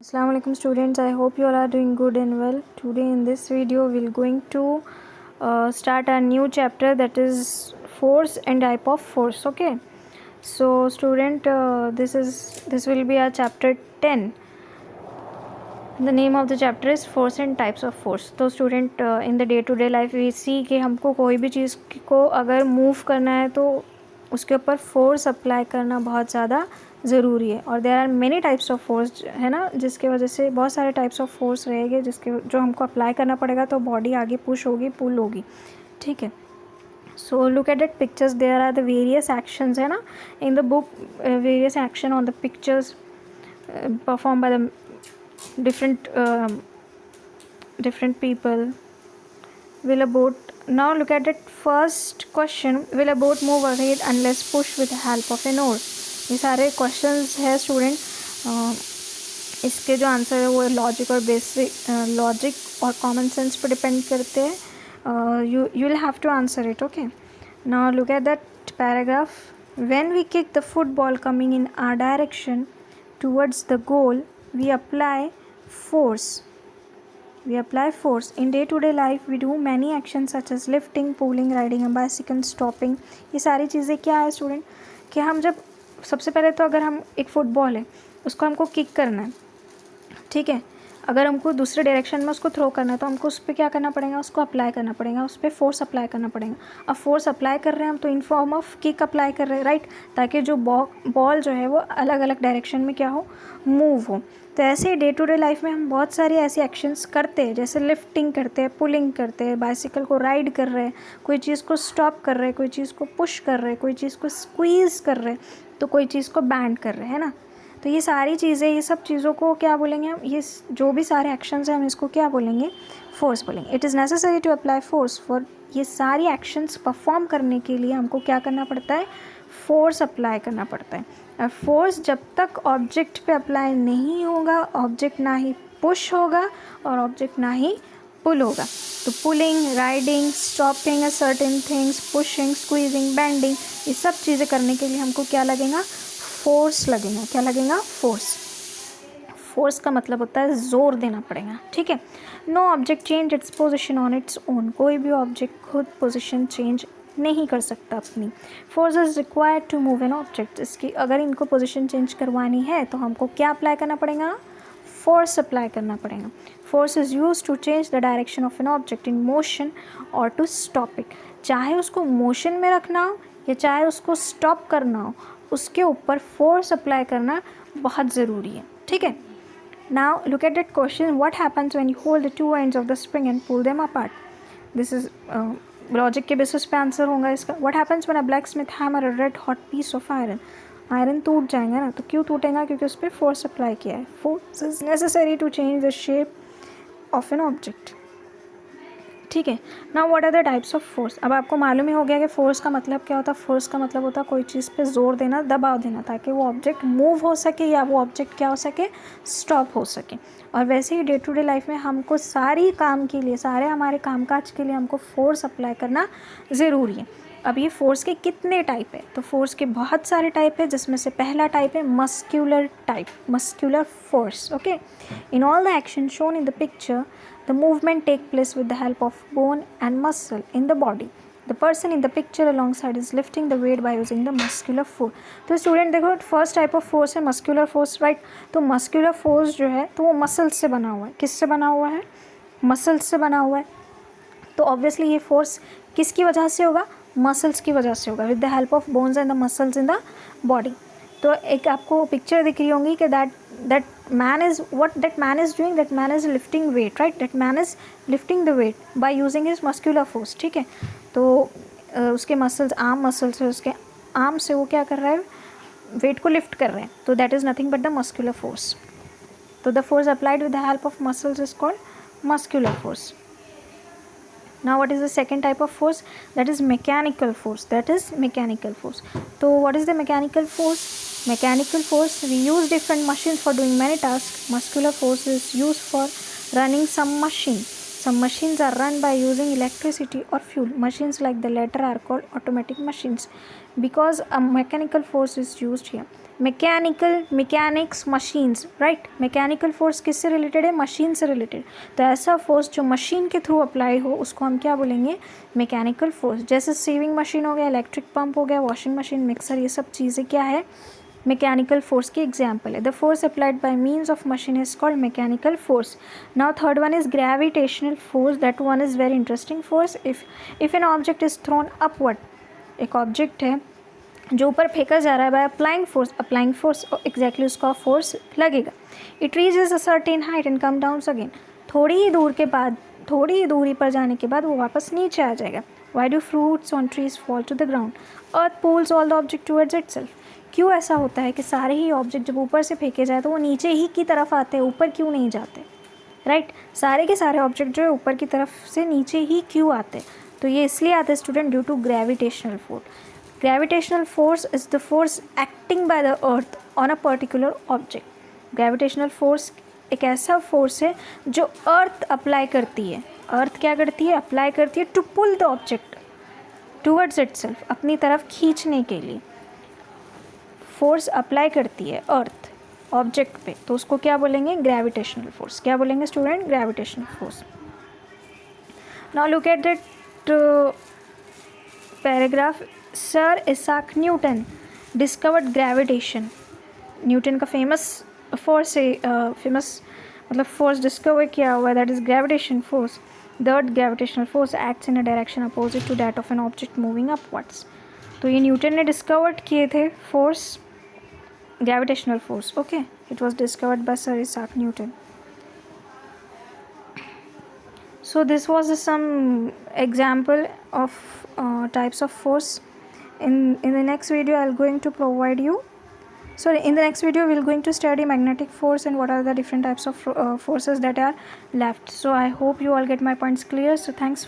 Assalamu alaikum students, I hope you all are doing good and well. Today in this video we're going to start a new chapter, that is force and type of force. Okay, so student, this will be a chapter 10. The name of the chapter is force and types of force. तो student, in the day to day life we see कि हमको कोई भी चीज़ को अगर move करना है तो उसके ऊपर फोर्स अप्लाई करना बहुत ज़्यादा ज़रूरी है. और there are many types of force, है ना, जिसके वजह से बहुत सारे टाइप्स ऑफ फोर्स रहेंगे जिसके जो हमको अप्लाई करना पड़ेगा तो बॉडी आगे पुश होगी, पुल होगी. ठीक है. So look at that pictures, there are the various actions, है ना, in the book. Various action on the pictures perform by the different people. Will a boat, now look at it. First question, will a boat move ahead unless pushed with the help of an oar? ये सारे questions है student. इसके जो answer है वो logic और basic logic और common sense पर डिपेंड करते हैं. You will have to answer it. Okay, now look at that paragraph. When we kick the football coming in our direction towards the goal, we apply force. In day to day life we do many actions such as lifting, pulling, riding a bicycle, stopping. ये सारी चीज़ें क्या है student, कि हम जब सबसे पहले तो अगर हम एक फुटबॉल है उसको हमको किक करना है, ठीक है, अगर हमको दूसरे डायरेक्शन में उसको थ्रो करना है तो हमको उस पर क्या करना पड़ेगा, उसको अप्लाई करना पड़ेगा, उस पर फोर्स अप्लाई करना पड़ेगा. अब फोर्स अप्लाई कर रहे हैं हम तो in form of kick apply कर रहे हैं, राइट, ताकि जो बॉल जो है वो अलग अलग डायरेक्शन में क्या हो, मूव हो. तो ऐसे ही डे टू डे लाइफ में हम बहुत सारी ऐसी एक्शंस करते हैं, जैसे लिफ्टिंग करते हैं, पुलिंग करते हैं, बाइसिकल को राइड कर रहे हैं, कोई चीज़ को स्टॉप कर रहे हैं, कोई चीज़ को पुश कर रहे हैं, कोई चीज़ को स्क्वीज़ कर रहे हैं, तो कोई चीज़ को बैंड कर रहे हैं, है ना. तो ये सारी चीज़ें, ये सब चीज़ों को क्या बोलेंगे हम, ये जो भी सारे एक्शंस हैं हम इसको क्या बोलेंगे, फोर्स बोलेंगे. It is necessary to apply force for, ये सारी एक्शंस परफॉर्म करने के लिए हमको क्या करना पड़ता है, फोर्स अप्लाई करना पड़ता है. और फोर्स जब तक ऑब्जेक्ट पे अप्लाई नहीं होगा, ऑब्जेक्ट ना ही पुश होगा और ऑब्जेक्ट ना ही पुल होगा. तो pulling, riding, stopping a certain things, pushing, squeezing, bending, ये सब चीज़ें करने के लिए हमको क्या लगेगा, फोर्स लगेगा. क्या लगेगा, फोर्स. फोर्स का मतलब होता है जोर देना पड़ेगा. ठीक है. No object change its position on its own, कोई भी ऑब्जेक्ट खुद पोजिशन चेंज नहीं कर सकता अपनी. Force is required to move an object, इसकी अगर इनको पोजिशन चेंज करवानी है तो हमको क्या अप्लाई करना पड़ेगा, फोर्स अप्लाई करना पड़ेगा. Force is use to change the direction of an object in motion और टू स्टॉप इट, चाहे उसको मोशन में रखना हो या चाहे उसको स्टॉप करना हो, उसके ऊपर फोर्स अप्लाई करना बहुत ज़रूरी है. ठीक है. Now look at that question, what happens when you hold the two ends of the spring and pull them apart. This is logic के बेसिस पे आंसर होगा इसका. What happens when a blacksmith hammer a red hot piece of iron. Iron टूट जाएगा ना, तो क्यों टूटेगा, क्योंकि उस पर फोर्स अप्लाई किया है. Force is necessary to change the shape of an object. ठीक है. Now what are the types of force. अब आपको मालूम ही हो गया कि फोर्स का मतलब क्या होता है. फोर्स का मतलब होता है कोई चीज़ पे जोर देना, दबाव देना, ताकि वो ऑब्जेक्ट मूव हो सके या वो ऑब्जेक्ट क्या हो सके, स्टॉप हो सके. और वैसे ही डे टू डे लाइफ में हमको सारी काम के लिए, सारे हमारे कामकाज के लिए हमको फोर्स अप्लाई करना ज़रूरी है. अब ये फोर्स के कितने टाइप है, तो फोर्स के बहुत सारे टाइप है, जिसमें से पहला टाइप है muscular type, muscular force. Okay. In all the action shown in the picture, the movement take place with the help of bone and muscle in the body. The person in the picture alongside is lifting the weight by using the muscular force. तो student देखो, first type of force है muscular force, right. तो muscular force जो है तो वो muscles से बना हुआ है. किससे बना हुआ है, मसल्स से बना हुआ है. तो ऑब्वियसली ये फोर्स किसकी वजह से होगा, मसल्स की वजह से होगा, with the help of bones and the muscles in the body. तो एक आपको पिक्चर दिख रही होंगी कि that man is doing, that man is lifting weight, right, that man is lifting the weight by using his muscular force. ठीक है. तो उसके मसल्स, आर्म मसल्स है, उसके आर्म से वो क्या कर रहा है, वेट को लिफ्ट कर रहे हैं. तो that is nothing but the muscular force. तो the force applied with the help of muscles is called muscular force. Now what is the second type of force, that is mechanical force. So what is the mechanical force? Mechanical force, we use different machines for doing many tasks. Muscular force is used for running some machines are run by using electricity or fuel. Machines like the latter are called automatic machines because a mechanical force is used here. Mechanical, mechanics, machines, right. Mechanical force किससे related है? Machine से related. तो ऐसा force जो machine के through apply हो उसको हम क्या बोलेंगे? Mechanical force. जैसे सीविंग मशीन हो गया, इलेक्ट्रिक पंप हो गया, वॉशिंग मशीन, मिक्सर, ये सब चीज़ें क्या है? मैकेनिकल फोर्स की एग्जाम्पल है। The force applied by means of machine is called mechanical force. Now third one is gravitational force. That one is very interesting force. If an object is throne upward, एक object है जो ऊपर फेंका जा रहा है, by applying force exactly उसका force लगेगा। It reaches a certain height and come down again. थोड़ी ही दूरी पर जाने के बाद वो वापस नीचे आ जाएगा। Why do fruits on trees fall to the ground? Earth pulls all the object towards itself. क्यों ऐसा होता है कि सारे ही ऑब्जेक्ट जब ऊपर से फेंके जाए तो वो नीचे ही की तरफ आते हैं, ऊपर क्यों नहीं जाते? राइट, सारे के सारे ऑब्जेक्ट जो है ऊपर की तरफ से नीचे ही क्यों आते हैं? तो ये इसलिए आते हैं student, due to gravitational force. Gravitational force is the force acting by the earth on a particular object. Gravitational force एक ऐसा फोर्स है जो अर्थ अप्लाई करती है। अर्थ क्या करती है? अप्लाई करती है to pull the object towards itself, अपनी तरफ खींचने के लिए फोर्स अप्लाई करती है अर्थ ऑब्जेक्ट पे, तो उसको क्या बोलेंगे? Gravitational force. क्या बोलेंगे student? Gravitational force. Now look at that paragraph. Sir Isaac Newton discovered gravitation. Newton का फेमस फोर्स है, फेमस मतलब फोर्स डिस्कवर किया हुआ है, that is gravitation force. The earth gravitational force acts in a direction opposite to that of an object moving upwards. तो ये Newton ने discovered किए थे force, gravitational force. Okay, it was discovered by Sir Isaac Newton. So this was some example of types of force. In the next video I'll going to provide you, so in the next video we're going to study magnetic force and what are the different types of forces that are left. So I hope you all get my points clear. So thanks for